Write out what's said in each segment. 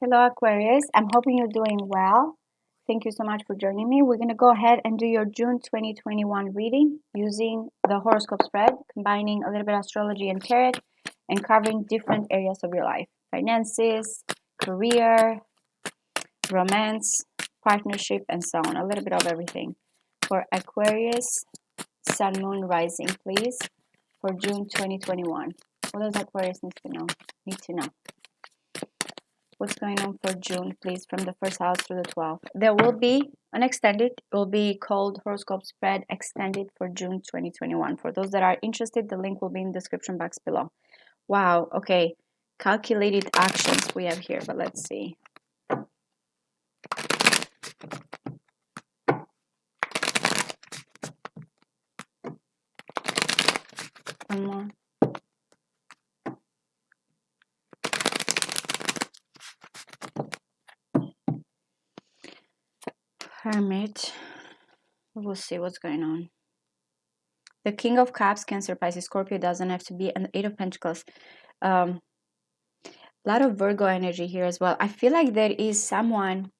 Hello, Aquarius. I'm hoping you're doing well. Thank you so much for joining me. We're going to go ahead and do your June 2021 reading using the horoscope spread, combining a little bit of astrology and tarot, and covering different areas of your life: finances, career, romance, partnership, and so on. A little bit of everything. For Aquarius, Sun, Moon, Rising, please, for June 2021. What does Aquarius need to know? What's going on for June, please, from the first house through the 12th. There will be an extended, it will be called Horoscope Spread Extended for June 2021. For those that are interested, the link will be in the description box below. Wow, okay. Calculated actions we have here, but let's see. One more. Hermit. We'll see what's going on. The King of Cups, Cancer, Pisces, Scorpio doesn't have to be an Eight of Pentacles. A lot of Virgo energy here as well. I feel like there is someone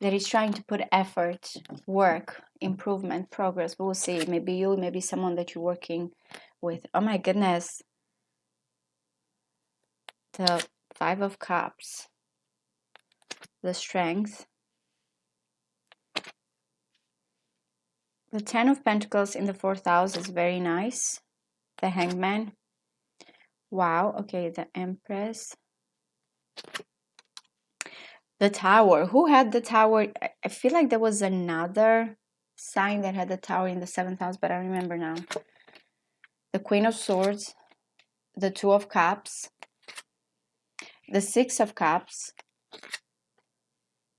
that is trying to put effort, work, improvement, progress. We'll see. Maybe you, maybe someone that you're working with. Oh my goodness. The Five of Cups. The Strength. The Ten of Pentacles in the fourth house is very nice. The Hangman. Wow. Okay, the Empress. The Tower. Who had the Tower? I feel like there was another sign that had the Tower in the seventh house, but I don't remember now. The Queen of Swords. The Two of Cups. The Six of Cups.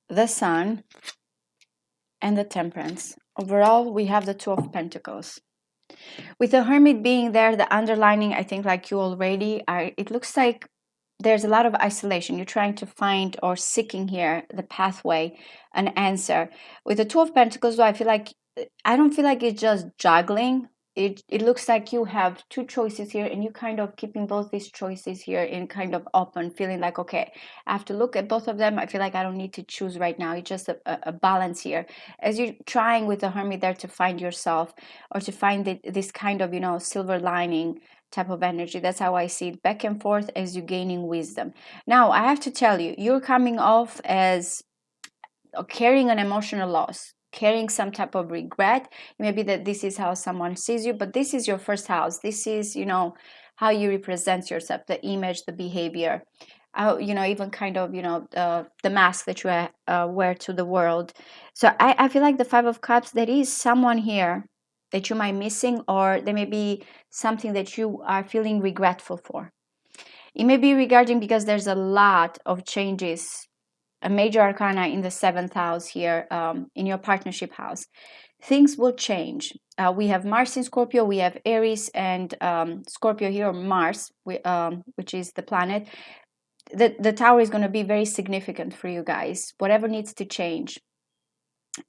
The Sun. And the Temperance. Overall, we have the Two of Pentacles. With the Hermit being there, the underlining, I think like you already are, it looks like there's a lot of isolation. You're trying to find or seeking here the pathway, an answer. With the Two of Pentacles, though, I don't feel like it's just juggling. It looks like you have two choices here, and you kind of keeping both these choices here in kind of open, feeling like, okay, I have to look at both of them. I feel like I don't need to choose right now. It's just a balance here. As you're trying with the Hermit there to find yourself or to find this kind of, silver lining type of energy. That's how I see it, back and forth as you're gaining wisdom. Now, I have to tell you, you're coming off as carrying an emotional loss, carrying some type of regret. Maybe that this is how someone sees you, but this is your first house. This is, how you represent yourself, the image, the behavior, even kind of, the mask that you wear to the world. So I feel like the Five of Cups, there is someone here that you might missing, or there may be something that you are feeling regretful for. It may be regarding because there's a lot of changes, a major arcana in the seventh house here, in your partnership house. Things will change. We have Mars in Scorpio, we have Aries and Scorpio here, Mars, which is the planet. The Tower is going to be very significant for you guys, whatever needs to change.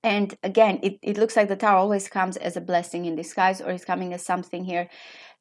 And again, it looks like the Tower always comes as a blessing in disguise, or is coming as something here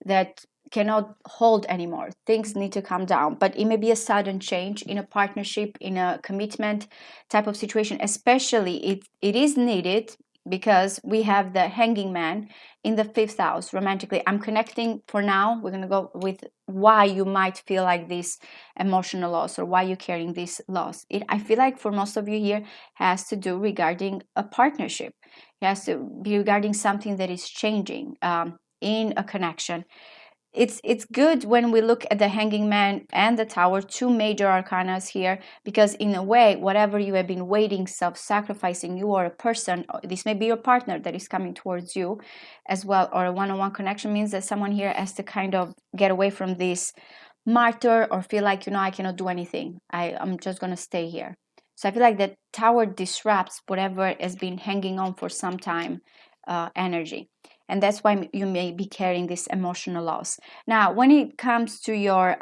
that cannot hold anymore. Things need to come down, but it may be a sudden change in a partnership, in a commitment type of situation. Especially it is needed because we have the Hanging Man in the fifth house romantically. I'm connecting for now. We're going to go with why you might feel like this emotional loss, or why you're carrying this loss. I feel like for most of you here has to do regarding a partnership. It has to be regarding something that is changing in a connection. It's good when we look at the Hanging Man and the Tower, two major arcanas here, because in a way, whatever you have been waiting, self-sacrificing, you are a person, this may be your partner that is coming towards you as well, or a one-on-one connection, means that someone here has to kind of get away from this martyr, or feel like, I cannot do anything. I'm just going to stay here. So I feel like the Tower disrupts whatever has been hanging on for some time, energy. And that's why you may be carrying this emotional loss. Now, when it comes to your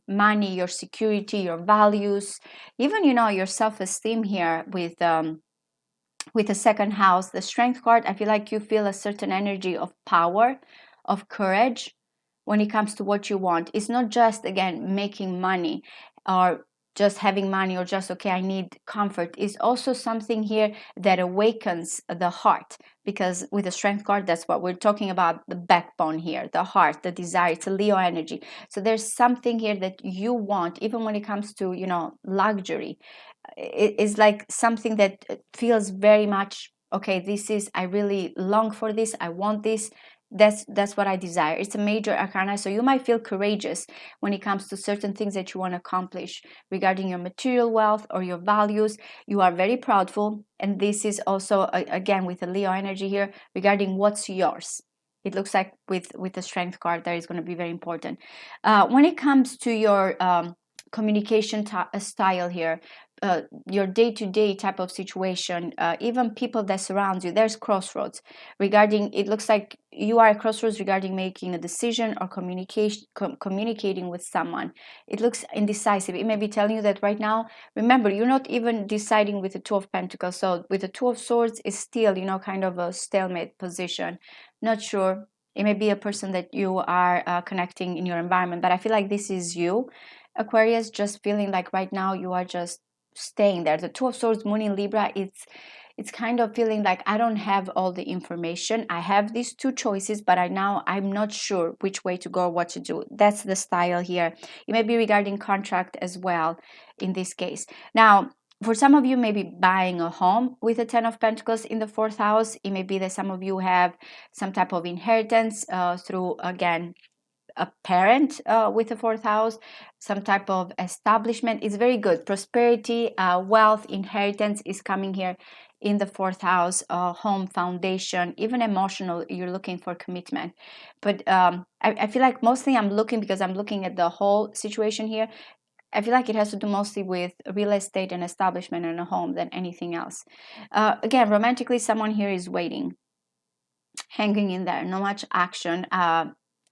money, your security, your values, even, your self-esteem here with the second house, the Strength card, I feel like you feel a certain energy of power, of courage when it comes to what you want. It's not just, again, making money or just having money or just, okay, I need comfort. Is also something here that awakens the heart, because with the strength card, that's what we're talking about, the backbone here, the heart, the desire. It's a Leo energy. So there's something here that you want, even when it comes to, luxury. It is like something that feels very much, okay, this is, I really long for this, I want this. That's what I desire. It's a major arcana, so you might feel courageous when it comes to certain things that you want to accomplish regarding your material wealth or your values. You are very proudful, and this is also again with the Leo energy here regarding what's yours. It looks like with the strength card that is going to be very important when it comes to your communication style here, your day-to-day type of situation, even people that surround you. There's crossroads regarding, it looks like you are at crossroads regarding making a decision or communicating with someone. It looks indecisive. It may be telling you that right now, remember, you're not even deciding with the Two of Pentacles. So with the Two of Swords, is still, kind of a stalemate position. Not sure. It may be a person that you are connecting in your environment, but I feel like this is you, Aquarius, just feeling like right now you are just staying there. The Two of Swords, Moon in Libra, it's kind of feeling like I don't have all the information. I have these two choices, but I'm not sure which way to go, what to do. That's the style here. It may be regarding contract as well in this case. Now, for some of you, maybe buying a home with the Ten of Pentacles in the fourth house. It may be that some of you have some type of inheritance through, again, a parent with the fourth house, some type of establishment. Is very good. Prosperity, wealth, inheritance is coming here in the fourth house. Home, foundation, even emotional, you're looking for commitment. But I feel like mostly I'm looking, because I'm looking at the whole situation here, I feel like it has to do mostly with real estate and establishment and a home than anything else. Again, romantically, someone here is waiting, hanging in there, not much action.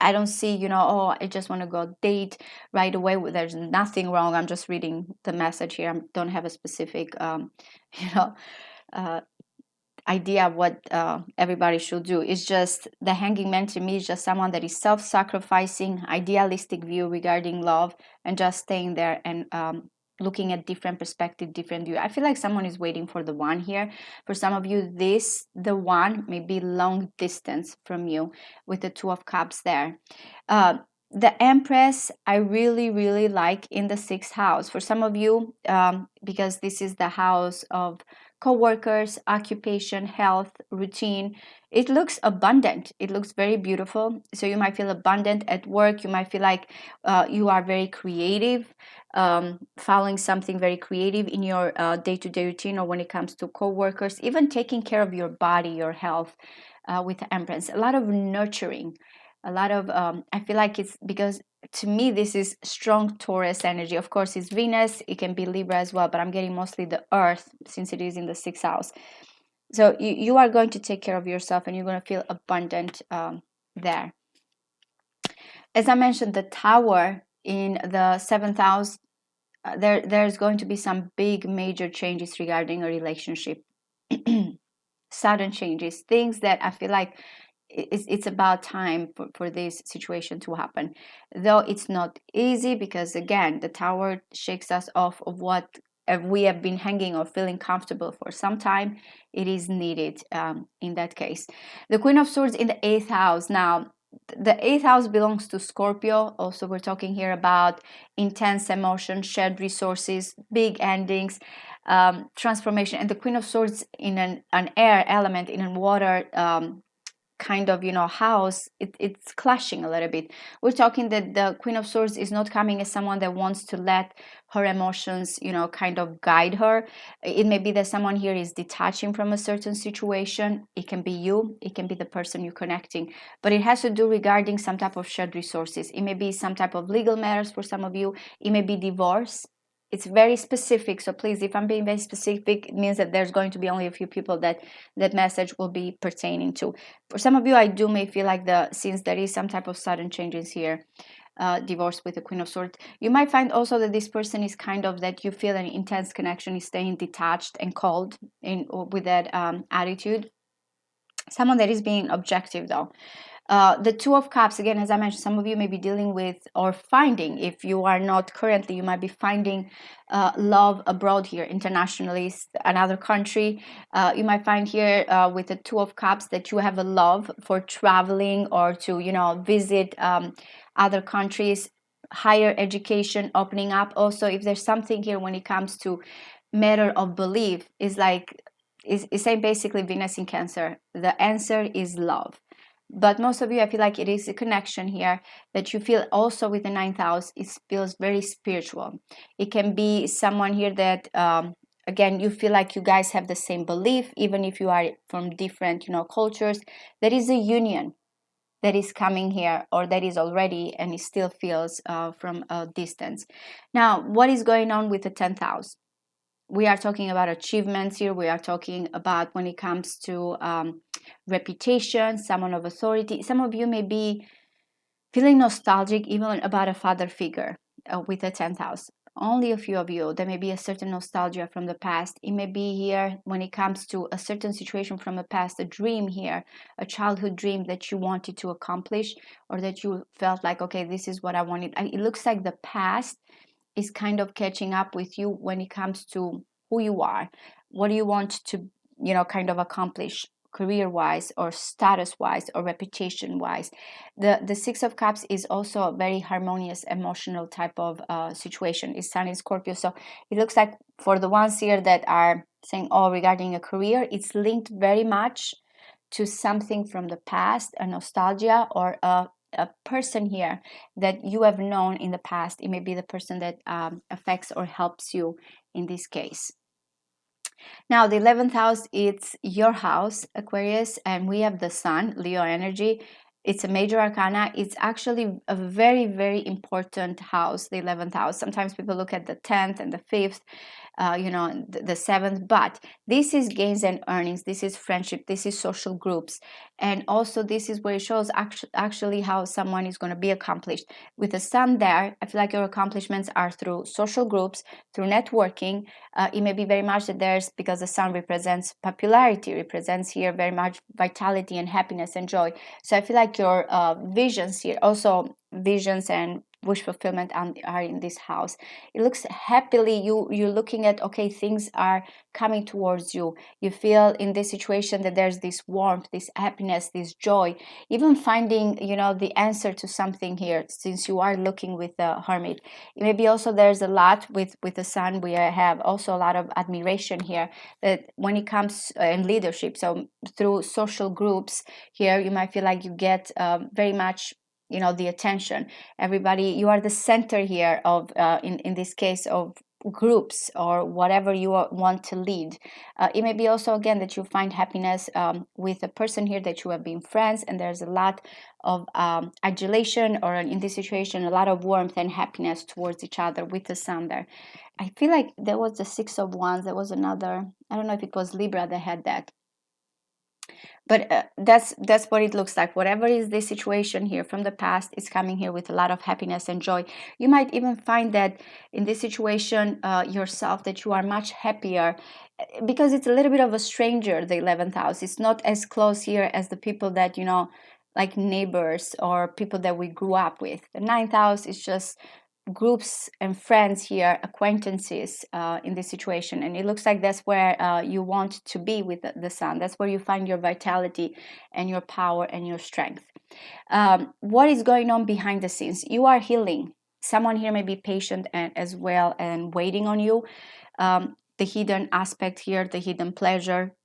I don't see, oh, I just want to go date right away. There's nothing wrong. I'm just reading the message here. I don't have a specific, you know, uh, idea of what everybody should do. It's just the hanging man to me is just someone that is self-sacrificing, idealistic view regarding love, and just staying there and looking at different perspective, different view. I feel like someone is waiting for the one here. For some of you, the one may be long distance from you with the Two of Cups there. The Empress, I really, really like in the sixth house. For some of you, because this is the house of co-workers, occupation, health, routine. It looks abundant. It looks very beautiful. So you might feel abundant at work. You might feel like you are very creative, following something very creative in your day-to-day routine, or when it comes to co-workers, even taking care of your body, your health with the Empress. A lot of nurturing, a lot of, I feel like it's because to me, this is strong Taurus energy. Of course, it's Venus. It can be Libra as well, but I'm getting mostly the Earth since it is in the sixth house. So you are going to take care of yourself, and you're going to feel abundant there. As I mentioned, the Tower in the seventh house, there's going to be some big major changes regarding a relationship. Sudden changes, things that I feel like it's about time for this situation to happen, though it's not easy, because again, the Tower shakes us off of what we have been hanging or feeling comfortable for some time. It is needed in that case. The Queen of Swords in the eighth house. Now, the eighth house belongs to Scorpio. Also, we're talking here about intense emotion, shared resources, big endings, transformation. And the Queen of Swords in an air element, in a water kind of house, it's clashing a little bit. We're talking that the Queen of Swords is not coming as someone that wants to let her emotions kind of guide her. It may be that someone here is detaching from a certain situation. It can be you, it can be the person you're connecting, but it has to do regarding some type of shared resources. It may be some type of legal matters for some of you. It may be divorce. It's very specific, so please, if I'm being very specific, it means that there's going to be only a few people that message will be pertaining to. For some of you, I do may feel like since there is some type of sudden changes here, divorce with the Queen of Swords, you might find also that this person is kind of that you feel an intense connection, is staying detached and cold with that attitude. Someone that is being objective though. The Two of Cups, again, as I mentioned, some of you may be dealing with or finding, if you are not currently, you might be finding love abroad here, internationally, another country. You might find here with the Two of Cups that you have a love for traveling or to, visit other countries, higher education, opening up. Also, if there's something here when it comes to matter of belief, is like, is saying basically Venus in Cancer. The answer is love. But most of you, I feel like it is a connection here that you feel also with the ninth house. It feels very spiritual. It can be someone here that, again, you feel like you guys have the same belief, even if you are from different, cultures. There is a union that is coming here, or that is already, and it still feels from a distance. Now, what is going on with the 10th house? We are talking about achievements here. We are talking about when it comes to reputation, someone of authority. Some of you may be feeling nostalgic even about a father figure with the 10th house. Only a few of you, there may be a certain nostalgia from the past. It may be here when it comes to a certain situation from the past, a dream here, a childhood dream that you wanted to accomplish, or that you felt like, okay, this is what I wanted. It looks like the past is kind of catching up with you when it comes to who you are. What do you want to, kind of accomplish career wise or status wise or reputation wise? The Six of Cups is also a very harmonious emotional type of situation. It's Sun in Scorpio, so it looks like for the ones here that are saying, oh, regarding a career, it's linked very much to something from the past, a nostalgia, or a person here that you have known in the past. It may be the person that affects or helps you in this case. Now, the 11th house, it's your house, Aquarius, and we have the Sun, Leo energy. It's a major arcana. It's actually a very, very important house, the 11th house. Sometimes people look at the 10th and the 5th, the 7th, but this is gains and earnings. This is friendship. This is social groups. And also this is where it shows actually how someone is going to be accomplished. With the Sun there, I feel like your accomplishments are through social groups, through networking. It may be very much that there's, because the Sun represents popularity, represents here very much vitality and happiness and joy. So I feel like your visions here, also visions and wish fulfillment are in this house. It looks happily, you're looking at, okay, things are coming towards you. You feel in this situation that there's this warmth, this happiness, this joy, even finding, the answer to something here, since you are looking with the Hermit. Maybe also there's a lot with the Sun. We have also a lot of admiration here, that when it comes in leadership, so through social groups here, you might feel like you get very much, the attention. Everybody, you are the center here of in this case of groups or whatever you want to lead. It may be also, again, that you find happiness with a person here that you have been friends, and there's a lot of adulation, or in this situation a lot of warmth and happiness towards each other with the Sun there. I feel like there was the Six of Wands. There was another, I don't know if it was Libra that had that, but that's what it looks like. Whatever is the situation here from the past is coming here with a lot of happiness and joy. You might even find that in this situation yourself, that you are much happier, because it's a little bit of a stranger, the 11th house. It's not as close here as the people that, like neighbors or people that we grew up with. The ninth house is just groups and friends here, acquaintances in this situation, and it looks like that's where you want to be with the Sun. That's where you find your vitality and your power and your strength. What is going on behind the scenes? You are healing. Someone here may be patient and as well and waiting on you. The hidden aspect here, the hidden pleasure.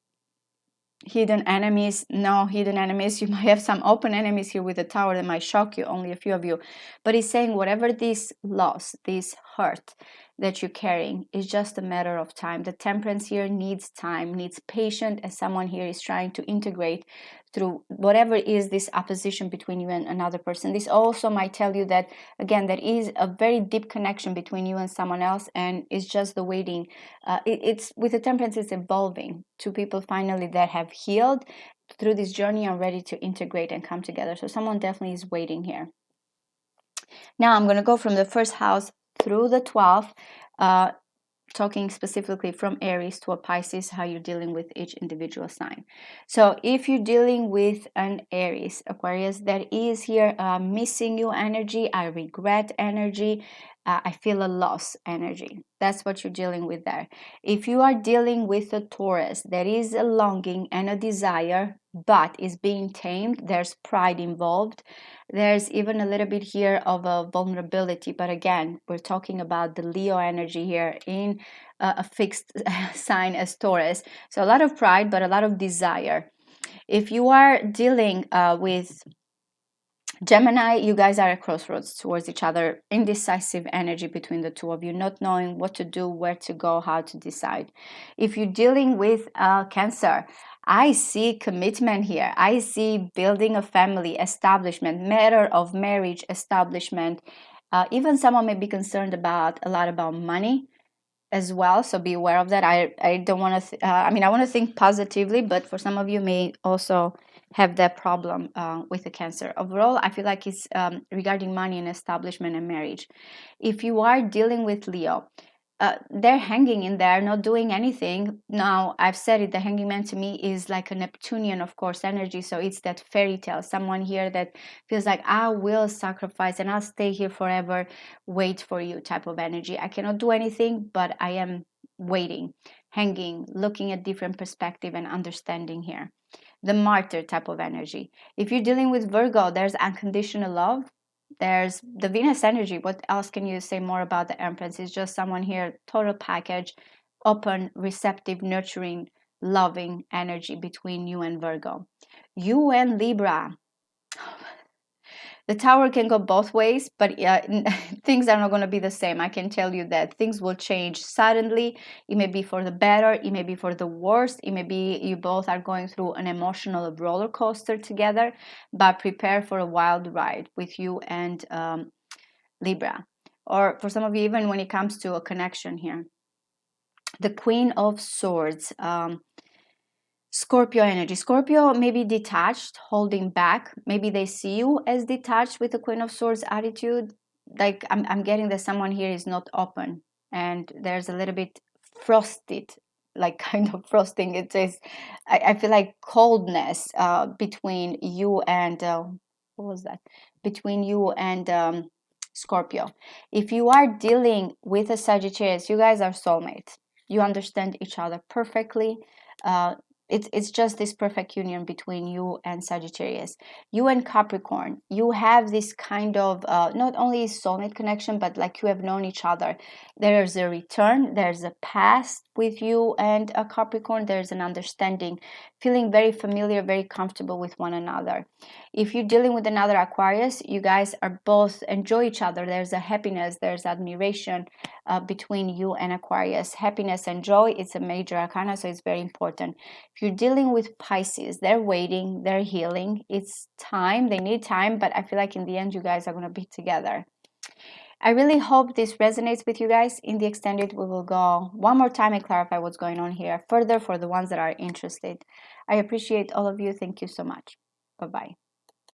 Hidden enemies, no hidden enemies. You might have some open enemies here with the Tower that might shock you, only a few of you, but it's saying whatever this loss, this hurt that you're carrying, is just a matter of time. The Temperance here needs time, needs patience, as someone here is trying to integrate through whatever is this opposition between you and another person. This also might tell you that, again, there is a very deep connection between you and someone else, and it's just the waiting. It's with the Temperance, it's evolving. Two people finally that have healed through this journey are ready to integrate and come together. So someone definitely is waiting here. Now I'm going to go from the first house through the 12th talking specifically from Aries to a Pisces, how you're dealing with each individual sign. So if you're dealing with an Aries, Aquarius, there is here missing you energy, I regret energy, I feel a loss energy. That's what you're dealing with there. If you are dealing with a Taurus, there is a longing and a desire, but is being tamed. There's pride involved. There's even a little bit here of a vulnerability, but again, we're talking about the Leo energy here in a fixed sign as Taurus. So a lot of pride, but a lot of desire. If you are dealing with Gemini, you guys are at crossroads towards each other, indecisive energy between the two of you, not knowing what to do, where to go, how to decide. If you're dealing with Cancer, I see commitment here. I see building a family, establishment, matter of marriage, establishment. Even someone may be concerned about a lot about money as well, so be aware of that. I don't want to I mean, I want to think positively, but for some of you may also have that problem with the Cancer. Overall, I feel like it's regarding money and establishment and marriage. If you are dealing with Leo, they're hanging in there, not doing anything. Now, I've said it, the hanging man to me is like a Neptunian, of course, energy. So it's that fairy tale, someone here that feels like I will sacrifice and I'll stay here forever, wait for you type of energy. I cannot do anything, but I am waiting, hanging, looking at different perspective and understanding here. The martyr type of energy. If you're dealing with Virgo, there's unconditional love. There's the Venus energy. What else can you say more about the Empress? It's just someone here, total package, open, receptive, nurturing, loving energy between you and Virgo. You and Libra. The tower can go both ways, but things are not going to be the same. I can tell you that things will change suddenly. It may be for the better, it may be for the worse, it may be you both are going through an emotional roller coaster together, but prepare for a wild ride with you and Libra. Or for some of you, even when it comes to a connection here. The Queen of Swords. Scorpio energy. Scorpio may be detached, holding back. Maybe they see you as detached with the Queen of Swords attitude. Like I'm getting that someone here is not open and there's a little bit frosted, like kind of frosting. It says, I feel like coldness between you and, what was that? Between you and Scorpio. If you are dealing with a Sagittarius, you guys are soulmates. You understand each other perfectly. Uh, it's just this perfect union between you and Sagittarius. You and Capricorn, you have this kind of not only soulmate connection, but like you have known each other. There's a return, there's a past with you and a Capricorn. There's an understanding, feeling very familiar, very comfortable with one another. If you're dealing with another Aquarius, you guys are both enjoy each other. There's a happiness, there's admiration between you and Aquarius. Happiness and joy, it's a major arcana, so it's very important. If you're dealing with Pisces, they're waiting, they're healing. It's time, they need time, but I feel like in the end, you guys are going to be together. I really hope this resonates with you guys. In the extended, we will go one more time and clarify what's going on here further for the ones that are interested. I appreciate all of you. Thank you so much. Bye-bye.